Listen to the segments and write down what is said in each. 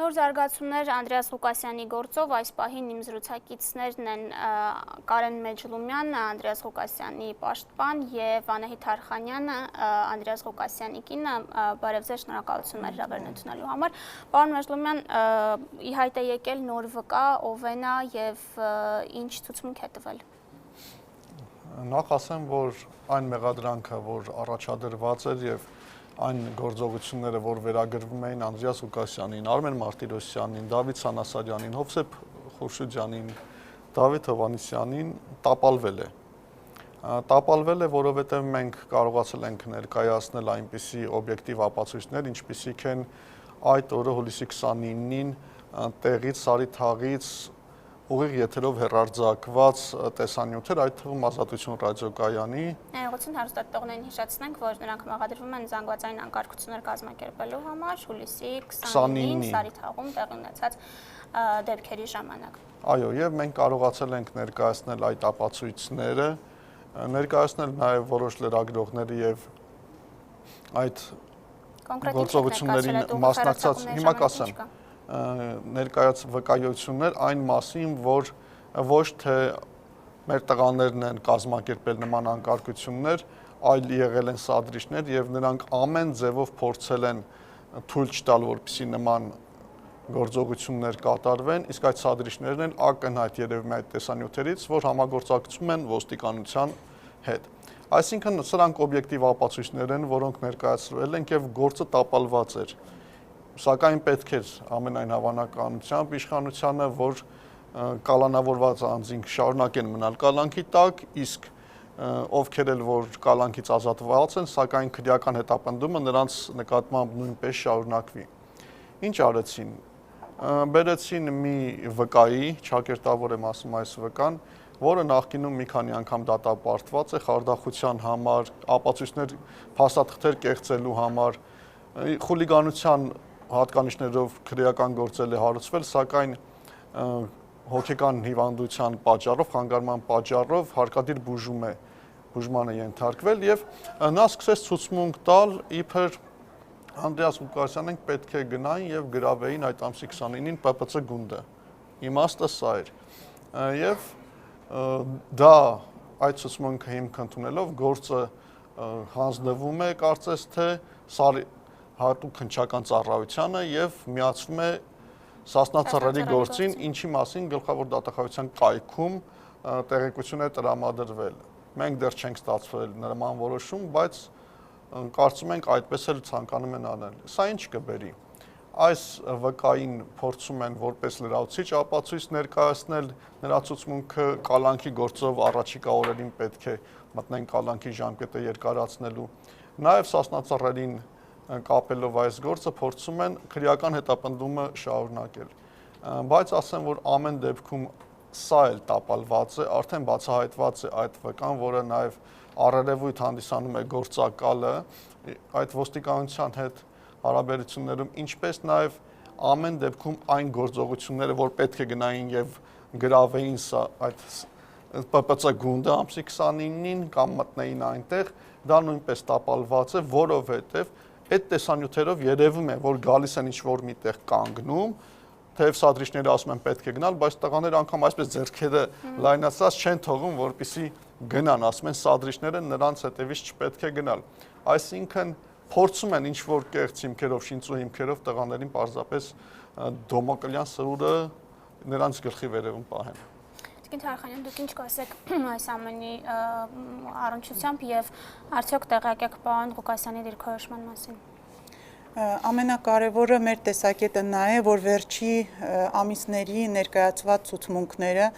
Նոր զարգացումներ Անդրեաս Ղուկասյանի գործով այս պահին իմ զրուցակիցներն են Կարեն Մեջլումյան, Անդրեաս Ղուկասյանի պաշտպան եւ Անահիտ Հարխանյանը, Անդրեաս Ղուկասյանի կինը, բարև ձեզ, շնորհակալություն մեր հրավերն ընդունելու համար։ Պարոն Մեջլումյան, ի հայտ է եկել նոր վկա, ով է նա եւ ինչ ցուցմունք է տվել։ Նախ ասեմ, որ այն մեղադրանքը, որ առաջադրված էր եւ այն գործողությունները, որ վերագրվում էին Անդրեաս Ղուկասյանին, Արմեն Մարտիրոսյանին, Դավիթ Սանասարյանին, Հովսեփ Խուրշիդյանին, Դավիթ Հովհաննիսյանին տապալվել է։ Տապալվել է, որովհետև մենք կարողացել ենք ներկայացնել այնպիսի օբյեկտիվ ապացույցներ, ինչպիսիք են այդ օրը հուլիսի 29-ին տեղից Սարի թաղից ուղիղ եթերով հեռարձակված տեսանյութեր, այդ թվում Ազատություն ռադիոկայանի։ Ներողություն հեռուստատողներին հիշեցնենք, որ նրանք մեղադրվում են զանգվածային անկարգություններ կազմակերպելու համար հուլիսի 29-ին Սարի թաղում տեղի ունեցած դեպքերի ժամանակ։ Այո, եւ մենք կարողացել ենք ներկայացնել այդ ապացույցները, ներկայացնել նաեւ որոշ լրագրողների եւ այդ գործողություններին մասնակցած, հիմա կասեմ, ներկայաց վկայություններ այն մասին, որ ոչ թե մեր տղաներն են կազմակերպել նման անկարգություններ, այլ եղել են սադրիչներ եւ նրանք ամեն ձևով փորձել են թույլ չտալ, որպեսզի նման գործողություններ կատարվեն, իսկ այդ սադրիչներն են ակնհայտ երևում այդ տեսանյութերից, որ համագործակցում են ոստիկանության հետ։ Այսինքն սրանք օբյեկտիվ ապացույցներ են, որոնք ներկայացրել են եւ գործը տապալված էր։ Սակայն պետք էր ամենայն հավանականությամբ իշխանությանը, որ կալանավորված անձինք շարունակեն մնալ կալանքի տակ, իսկ ովքեր էլ որ կալանքից ազատված են, սակայն քրեական հետապնդումը նրանց նկատմամբ նույնպես շարունակվի։ Ինչ արեցին։ Բերեցին մի վկայի, ճակերտավոր եմ ասում այս վկան, որը նախկինում մի քանի անգամ դատապարտված է խարդախության համար, ապացույցներ փաստաթղթեր կեղծելու համար, խուլիգանության հատկանիշներով քրեական գործել է հարուցվել, սակայն հոգեկան հիվանդության պատճառով, խանգարման պատճառով հարկադիր բուժման է ենթարկվել եւ նա սկսեց ցուցմունք տալ իբր Անդրեաս Ղուկասյանին պետք է գնային եւ գրավեին այդ ամսի 29-ին ՊՊՑ գունդը։ Իմաստը սա էր։ Եվ դա այդ ցուցմունքը հիմք ընդունելով գործը հանձնվում է կարծես թե հատուկ քննչական ծառայությանը եւ միացվում է Սասնա ծառերի գործին, ինչի մասին գլխավոր դատախազության կայքում տեղեկություն է տրամադրվել։ Մենք դեռ չենք ստացվել նման որոշում, բայց կարծում ենք այդպես էլ ցանկանում են անել։ Սա ինչ կբերի։ Այս վկային փորձում են որպես լրացուցիչ ապացույց ներկայացնել, նրա ցուցմունքը կալանքի գործով առաջիկա օրերին պետք է մտնեն կալանքի ժամկետը երկարացնելու։ Նաեւ Սասնա ծառերին կապելով այս գործը փորձում են քրեական հետապնդումը շարունակել։ Բայց ասեմ, որ ամեն դեպքում սա էլ տապալված է, արդեն բացահայտված է այդ վկան, որը նաև առերևույթ հանդիսանում է գործակալը այդ ոստիկանության հետ հարաբերություններում, ինչպես նաև ամեն դեպքում այն գործողությունները, որ պետք է գնային եւ գրավեին այդ ՊՊՑ գունդը ամսի 29-ին կամ մտնեին այնտեղ, դա նույնպես տապալված է, որովհետեւ այդ տեսանյութերով երևում է, որ գալիս են ինչ-որ միտեղ կանգնում, թեև սադրիչները ասում են պետք է գնալ, բայց տղաները անգամ այսպես ձեռքերը լայնացած չեն թողում, որպեսզի գնան, ասում են սադրիչները նրանց հետևից չպետք է գնալ։ Այսինքն փորձում են ինչ-որ կեղծ հիմքերով, շինծու հիմքերով տղաներին պարզապես դոմոկլյան սրուրը նրանց գլխի վերևում պահեն։ Տիկին Հարխանյան, դուք ինչ կասեք այս ամենի առնչությամբ եւ արդյոք տեղյակ եք պարոն Ղուկասյանի դիրքորոշման մասին։ Ամենակարևորը մեր տեսակետը նա է, որ վերջի ամիսների ներկայացված ցուցմունքները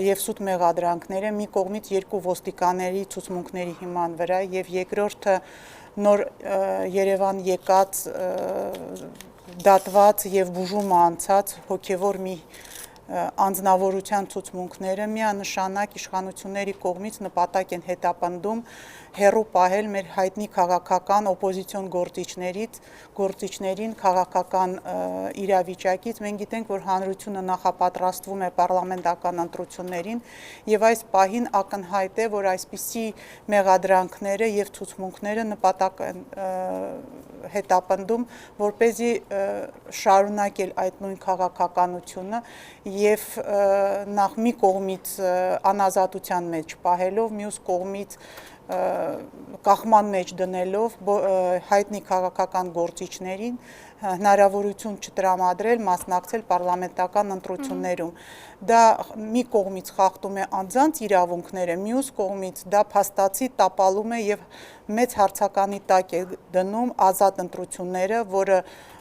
եւ սուտ մեղադրանքները մի կողմից երկու ոստիկանների ցուցմունքների հիման վրա եւ երկրորդը նոր Երևան եկած դատված եւ բուժումը անցած հոգեվոր մի անձնավորության ցուցմունքները միանշանակ իշխանությունների կողմից նպատակ են հետապնդում հեռու պահել մեր հայտնի քաղաքական օպոզիցիոն գործիչներին քաղաքական իրավիճակից։ Մենք գիտենք, որ հանրությունը նախապատրաստվում է պարլամենտական ընտրություններին եւ այս պահին ակնհայտ է, որ այսպիսի մեղադրանքները եւ ցուցմունքները նպատակ են հետապնդում, որպեսզի շարունակել այդ նույն քաղաքականությունը եւ նախ մի կողմից անազատության մեջ պահելով, մյուս կողմից կախման մեջ դնելով հայտնի քաղաքական գործիչներին հնարավորություն չտրամադրել մասնակցել պարլամենտական ընտրություններում։ Դա մի կողմից խախտում է անձանց իրավունքները, մյուս կողմից դա փաստացի տապալում է եւ մեծ հարցականի տակ է դնում ազատ ընտրությունները,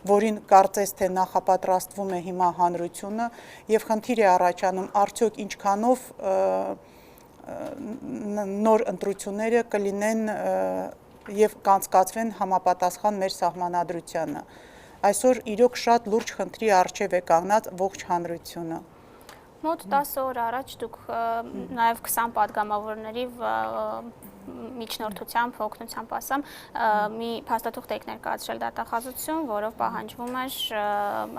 որին կարծես թե նախապատրաստվում է հիմա հանրությունը եւ խնդիր է առաջանում արդյոք ինչքանով նոր ընտրությունները կլինեն եւ կանցկացվեն համապատասխան մեր սահմանադրությանը։ Այսօր իրոք շատ լուրջ խնդրի առջև է կանգնած ողջ հանրությունը։ Մոտ 10 օր առաջ դուք նաև 20 падգամավորների միջնորդությամբ, օգնությամբ ասամ, մի փաստաթուղթ եք ներկայացրել դատախազություն, որով պահանջվում էր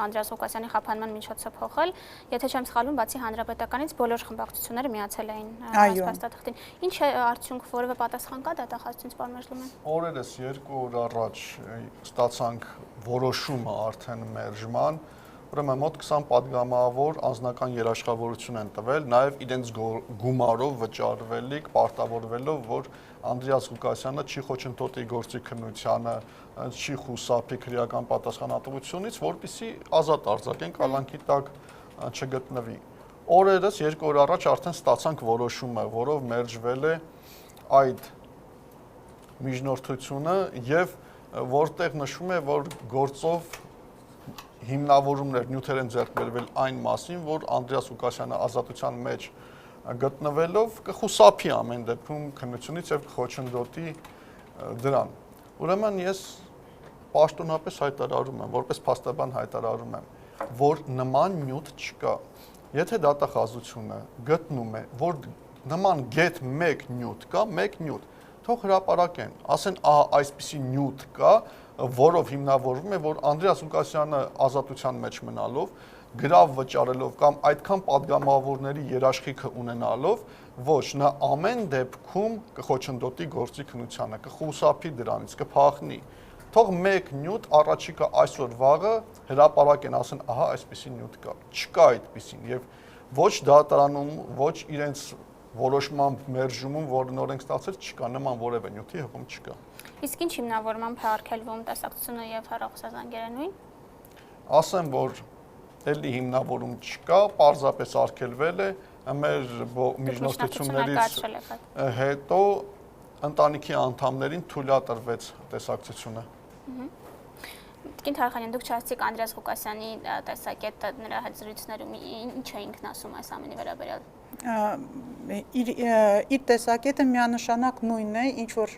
Անդրեաս Ղուկասյանի խափանման միջոցը փոխել, եթե չեմ սխալվում, բացի հանրապետականից բոլոր խմբակցությունները միացել էին այս փաստաթղթին։ Ինչ է արդյունք, որևէ պատասխան կա դատախազությունից, պարոն Մեջլումյան։ Օրերս 2 օր առաջ ստացանք որոշումը արդեն մերժման, ուրեմն մոտ 20 падգամավոր անձնական երաշխավորություն են տվել, նաև իրենց գումարով վճարվելիք, պարտավորվելով, որ Անդրեաս Ղուկասյանը չի խոչընդոտի գործի քննությանը, չի խուսափի քրեական պատասխանատվությունից, որպեսզի ազատ արձակեն, կալանքի տակ չգտնվի։ Օրերս 2 օր առաջ արդեն ստացանք որոշումը, որով մերժվել է այդ միջնորդությունը եւ որտեղ նշվում է, որ գործով հիմնավորումներ նյութեր են ձեռք բերվել այն մասին, որ Անդրեաս Ղուկասյանը ազատության մեջ գտնվելով կխուսափի ամեն դեպքում քննությունից եւ կխոչընդոտի դրան։ Ուրեմն ես պաշտոնապես հայտարարում եմ, որպես փաստաբան հայտարարում եմ, որ նման նյութ չկա։ Եթե դատախազությունը գտնում է, որ նման գեթ 1 նյութ կա, 1 նյութ, թող հրապարակեն, ասեն, ահա այսպիսի նյութ կա, որով հիմնավորվում է, որ Անդրեաս Ղուկասյանը ազատության մեջ մնալով, գրավ վճարելով կամ այդքան падգամավորների երաշխիքը ունենալով, ոչ նա ամեն դեպքում կխոչընդոտի գործի քննությանը, կխուսափի դրանից, կփախնի։ Թող 1 նյութ առաջիկա այսօր վաղը հրապարակեն, ասեն, ահա այսպիսի նյութ կա։ Չկա այդպիսին եւ ոչ դատարանում, ոչ իրենց որոշմամբ մերժումում, որ նոր ենք ստացել, չկա նման որևէ նյութի հղում չկա։ Իսկ ինչ հիմնավորմամբ է արգելվում տեսակցությունը եւ հեռախոսազանգերը նույն։ Ասեմ, որ էլի հիմնավորում չկա, պարզապես արգելվել է մեր միջնորդություններից հետո ընտանիքի անդամներին թույլատրվեց տեսակցությունը։ Տիկին Թարխանյան, դուք չասեցիք Անդրեաս Ղուկասյանի տեսակետը նրա հետ զրույցներում ինչ է ինքն ասում այս ամենի վերաբերյալ։ Իր տեսակետը միանշանակ նույնն է, ինչ որ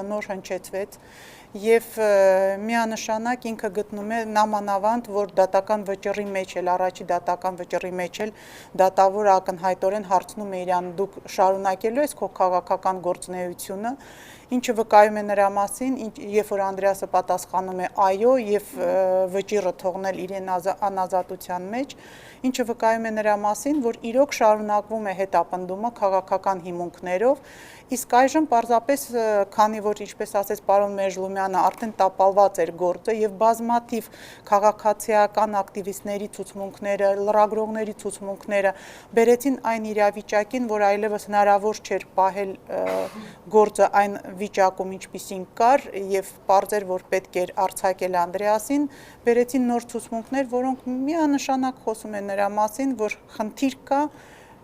նոր հնչեցվեց եւ միանշանակ ինքը գտնում է նամանավանդ, որ դատական վճռի մեջ էլ, առաջի դատական վճռի մեջ էլ դատավոր ակնհայտորեն հարցնում է իրան, դուք շարունակելու եք քո քաղաքական գործունեությունը, ինչը վկայում է նրա մասին, երբ որ Անդրեասը պատասխանում է այո եւ վճիռը թողնել իրեն անազատության մեջ, ինչը վկայում է նրա մասին, որ իրոք շարունակվում է հետապնդումը քաղաքական հիմունքներով, իսկ այժմ պարզապես քանի որ ինչպես ասեց պարոն Մեջլումյանը արդեն տապալված էր գործը եւ բազմաթիվ քաղաքացիական ակտիվիստների ցուցմունքները, լրագրողների ցուցմունքները բերեցին այն իրավիճակին, որ այլևս հնարավոր չէր պահել գործը այն վիճակում ինչպիսին կար եւ պարզեր որ պետք էր արձակել Անդրեասին, բերեցին նոր ցուցմունքներ, որոնք միանշանակ խոսում են նրա մասին, որ խնդիր կա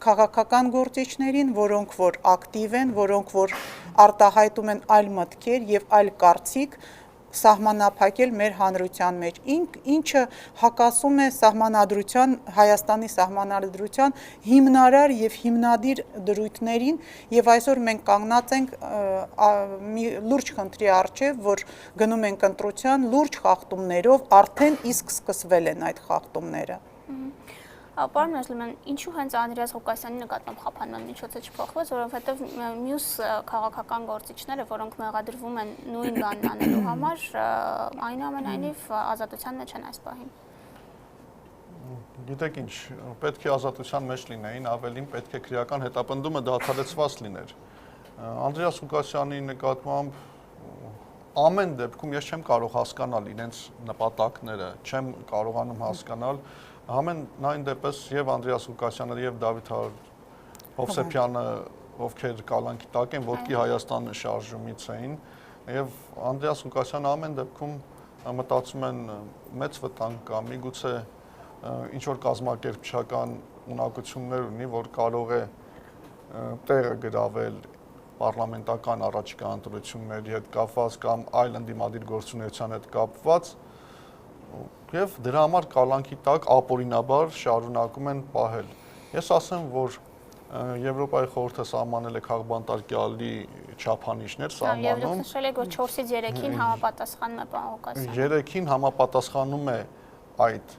քաղաքական գործիչներին, որոնք որ ակտիվ են, որոնք որ արտահայտում են այլ մտքեր եւ այլ կարծիք, սահմանափակել մեր հանրության մեջ, ինչը հակասում է սահմանադրության, Հայաստանի սահմանադրության հիմնարար եւ հիմնադիր դրույթներին եւ այսօր մենք կանգնած ենք մի լուրջ խնդրի առջեւ, որ գնում ենք ընտրության լուրջ խախտումներով, արդեն իսկ սկսվել են այդ խախտումները։ Պարոն Մեժլումյան, ինչու հենց Անդրեաս Ղուկասյանի նկատմամբ խափանման միջոցը չփոխվեց, որովհետև մյուս քաղաքական գործիչները, որոնք մեղադրվում են նույն բանն անելու համար, այնուամենայնիվ ազատության մեջ են այս պահին։ Գիտեք ինչ, պետք է ազատության մեջ լինեին, ավելին պետք է քրեական հետապնդումը դադարեցված լիներ։ Անդրեաս Ղուկասյանի նկատմամբ ամեն դեպքում ես չեմ կարող հասկանալ իրենց նպատակները, չեմ կարողանում հասկանալ ամենայն դեպս եւ Անդրեաս Ղուկասյանը եւ Դավիթ Հովսեփյանը, ովքեր կալանքի տակ են, ոտքի Հայաստան շարժումից էին, եւ Անդրեաս Ղուկասյանը ամեն դեպքում մտածում են մեծ վտանգ կա, միգուցե ինչ որ կազմակերպչական ունակություններ ունի, որ կարող է տեղը գրավել պարլամենտական առաջիկա ընտրությունների հետ կապված կամ այլ ընդդիմադիր գործունեության հետ կապված եւ դրա համար կալանքի տակ ապօրինաբար շարունակում են պահել։ Ես ասեմ, որ Եվրոպայի խորհուրդը սահմանել է քաղբանտարկյալի չափանիշներ սահմանում։ Եվ դուք նշել եք, որ 4-ից 3-ին համապատասխանում է պարոն Ղուկասյանը։ 3-ին համապատասխանում է այդ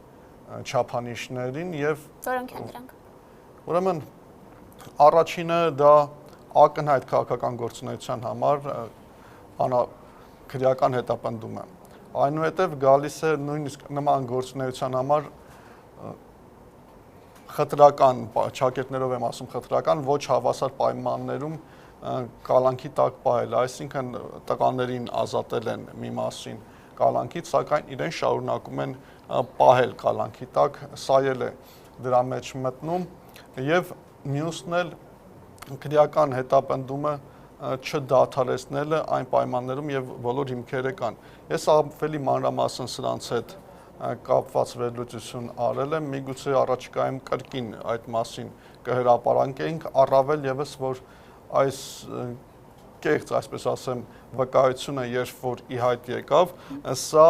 չափանիշներին եւ որոնք են դրանք։ Ուրեմն առաջինը դա ակնհայտ քաղաքական գործունեության համար քրեական հետապնդում է։ Այնուհետև գալիս է նույնիսկ նման գործունեության համար խտրական, ճակերտներով եմ ասում խտրական, ոչ հավասար պայմաններում կալանքի տակ պահել, այսինքն տղաներին ազատել են մի մասին կալանքից, սակայն իրեն շարունակում են պահել կալանքի տակ, սա էլ է դրա մեջ մտնում եւ մյուսն էլ քրեական հետապնդումը չդադարեցնելը այն պայմաններում եւ բոլոր հիմքերը կան։ Ես ավելի մանրամասն սրանց հետ կապված վերլուծություն արել եմ, միգուցե առաջիկայում կրկին այդ մասին կհրապարակենք, առավել եւս որ այս կեղծ, այսպես ասեմ, վկայությունը երբ որ ի հայտ եկավ, սա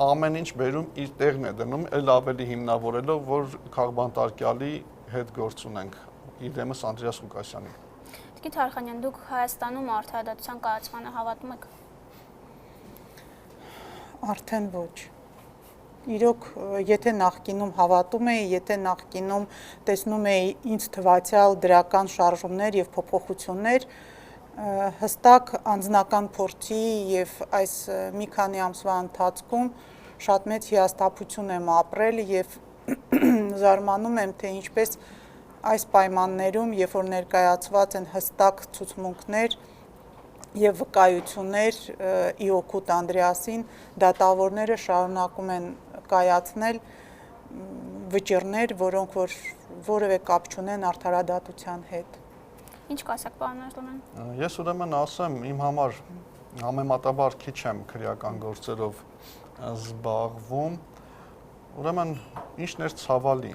ամեն ինչ բերում իր տեղն է դնում, ել ավելի հիմնավորելով, որ քաղբանտարկյալի հետ գործ ունենք իր դեմս Անդրեաս Ղուկասյանի։ Տիկին Թարխանյան, դուք Հայաստանում արդարադատության կայացմանը հավատում եք։ Արդեն ոչ։ Իրոք, եթե նախկինում հավատում էի, եթե նախկինում տեսնում էի ինձ թվացյալ դրական շարժումներ եւ փոփոխություններ, հստակ անձնական փորձի եւ այս մի քանի ամսվա ընթացքում շատ մեծ հիասթափություն եմ ապրել եւ զարմանում եմ, թե ինչպես այս պայմաններում, երբ որ ներկայացված են հստակ ցուցմունքներ եւ վկայություններ ի օգուտ Անդրեասին, դատավորները շարունակում են կայացնել վճիռներ, որոնք որ որևէ կապ չունեն արդարադատության հետ։ Ինչ կասեք, պարոն Մեժլումյան։ Ես ուրեմն ասեմ, իմ համար համեմատաբար քիչ եմ քրեական գործերով զբաղվում, ուրեմն ինչն էր ցավալի։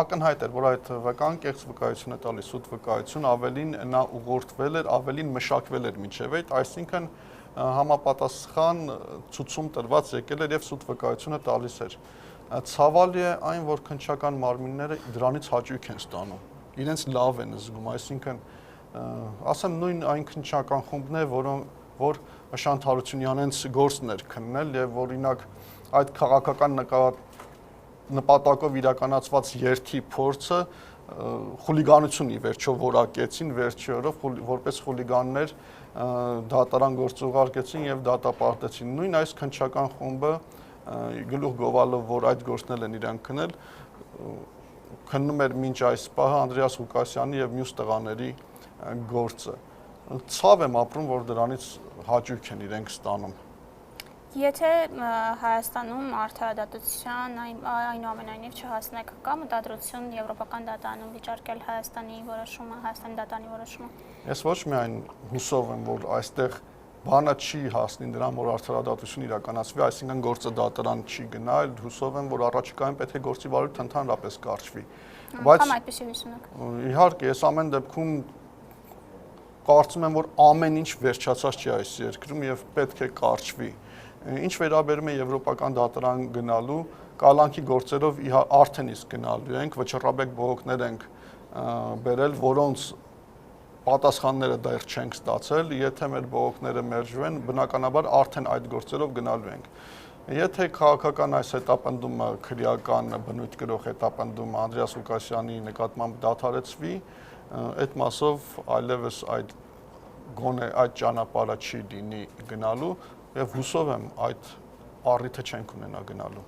Ակնհայտ էր, որ այդ վկան կեղծ վկայություն է տալիս, սուտ վկայություն, ավելին նա ուղղորդվել էր, ավելին մշակվել էր միջև այդ, այսինքն համապատասխան ցուցում տրված եկել էր եւ սուտ վկայությունը տալիս էր։ Ցավալի է այն, որ քննչական մարմինները դրանից հաճույք են ստանում, իրենց լավ են զգում, այսինքն ասեմ նույն այն քննչական խումբն է, որ Շանթ Հարությունյանենց գործն էր քննել եւ օրինակ այդ քաղաքական նպատակով իրականացված երթի փորձը խուլիգանություն ի վերջո որակեցին վերջի օրով որպես խուլիգաններ դատարան գործուղարկեցին եւ դատապարտեցին նույն այս քննչական խումբը գլուխ գովալով որ այդ գործն են իրենք քնել քննում էր մինչ այս պահը Անդրեաս Ղուկասյանի եւ մյուս տղաների գործը ցավ եմ ապրում որ դրանից հաճույք են իրենք ստանում։ Եթե Հայաստանում արդարադատության այնուամենայնիվ չհասնեք, կա մտադրություն Եվրոպական դատարանում վիճարկել Հայաստանի որոշումը, Հայաստանի դատարանի որոշումը։ Ես ոչ միայն հուսով եմ, որ այստեղ բանը չի հասնի նրան, որ արդարադատություն իրականացվի, այսինքն գործը դատարան չի գնա, այլ հուսով եմ, որ առաջիկայում պետք է գործի վարույթը ընդհանրապես կարճվի։ Բայց այդպեսի հույս ունեք։ Իհարկե, ես ամեն դեպքում կարծում եմ, որ ամեն ինչ վերջացած չի այս երկրում եւ պետք է կարճվի։ Ինչ վերաբերում է Եվրոպական դատարան գնալու, կալանքի գործերով արդեն իսկ գնալու ենք, վճռաբեկ բողոքներ ենք բերել, որոնց պատասխանները դեռ չենք ստացել, եթե մեր բողոքները մերժվեն, բնականաբար արդեն այդ գործերով գնալու ենք։ Եթե քաղաքական այս հետապնդումը, քրեական բնույթ կրող հետապնդումը Անդրեաս Ղուկասյանի նկատմամբ դադարեցվի, այդ մասով այլևս գոնե այդ ճանապարհը չի լինի գնալու եւ հուսով եմ այդ առիթը չենք ունենա գնալու։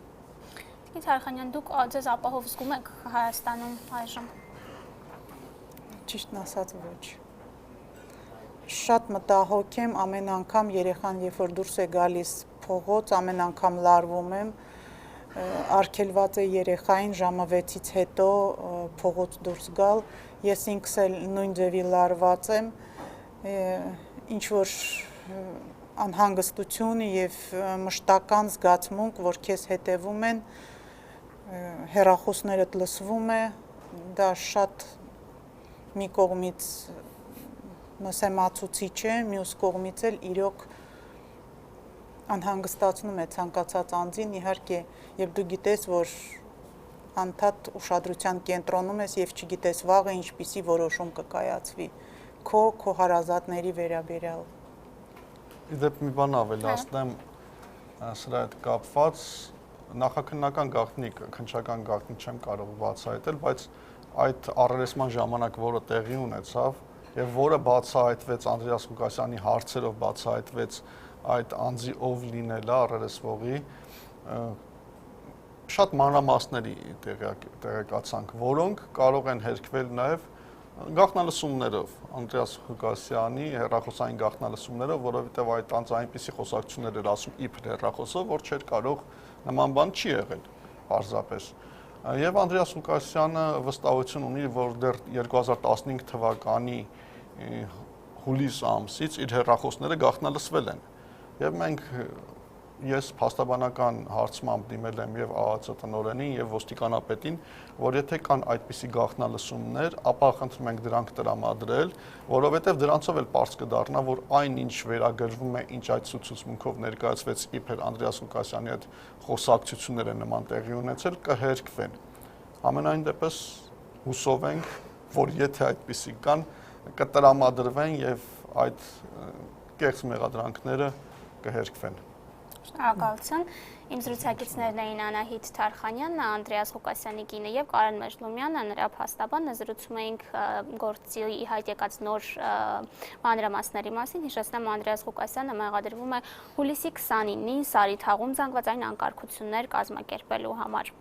Իսկ Թարխանյան, դուք ձեզ ապահով զգում եք Հայաստանում այժմ։ Ճիշտն ասած ոչ։ Շատ մտահոգ եմ ամեն անգամ երեխան, երբ որ դուրս է գալիս փողոց, ամեն անգամ լարվում եմ, արգելված է երեխային ժամը 6-ից հետո փողոց դուրս գալ, ես ինքս էլ նույն ձևի լարված եմ, ինչ որ անհանգստություն եւ մշտական զգացմունք, որ քեզ հետևում են, հեռախոսներդ լսվում է, դա շատ մի կողմից նսեմացուցիչ է, մյուս կողմից էլ իրոք անհանգստացնում է ցանկացած անձին, իհարկե, եւ դու գիտես, որ անդադ ուշադրության կենտրոնում ես եւ չգիտես վաղը ինչպիսի որոշում կկայացվի քո հարազատների վերաբերյալ։ Իդեպ մի բան ավելացնեմ սրա հետ կապված, նախաքննական գաղտնիք, քննչական գաղտնիք չեմ կարող բացահայտել, բայց այդ առերեսման ժամանակ, որը տեղի ունեցավ եւ որը բացահայտվեց Անդրեաս Ղուկասյանի հարցերով բացահայտվեց այդ անձի ով լինելը առերեսվողի, շատ մանրամասների տեղեկացանք, որոնք կարող են հերքվել նաեւ գաղտնալսումներով, Անդրեաս Ղուկասյանի հեռախոսային գաղտնալսումներով, որովհետեւ այդ անձը այնպիսի խոսակցություններ էր ասում իբր հեռախոսով, որ չէր կարող նման բան չի եղել պարզապես։ Եվ Անդրեաս Ղուկասյանը վստահություն ունի, որ դեռ 2015 թվականի հուլիս ամսից իր հեռախոսները գաղտնալսվել են։ Եվ ես փաստաբանական հարցմամբ դիմել եմ եւ ԱԱՑ տնօրենին եւ ոստիկանապետին, որ եթե կան այդպիսի գաղտնալսումներ, ապա խնդրում ենք դրանք տրամադրել, որովհետեւ դրանցով էլ պարզ կդառնա, որ այնինչ վերագրվում է, ինչ այդ ցուցմունքով ներկայացվեց իբր Անդրեաս Ղուկասյանի հետ խոսակցությունները նման տեղի ունեցել, կհերքվեն։ Ամենայն դեպս հուսով ենք, որ եթե այդպիսի կան, կտրամադրվեն եւ այդ կեղծ մեղադրանքները կհերքվեն։ Շնորհակալություն։ Իմ զրուցակիցներն էին Անահիտ Թարխանյանն, Անդրեաս Ղուկասյանի կինը եւ Կարեն Մեժլումյանը, նրա փաստաբանը, զրուցում էինք գործի հայտ եկած նոր մանրամասների մասին։ Հիշեցնեմ, Անդրեաս Ղուկասյանը մեղադրվում է հուլիսի 29-ին Սարի թաղում զանգվածային անկարգություններ կազմակերպելու համար։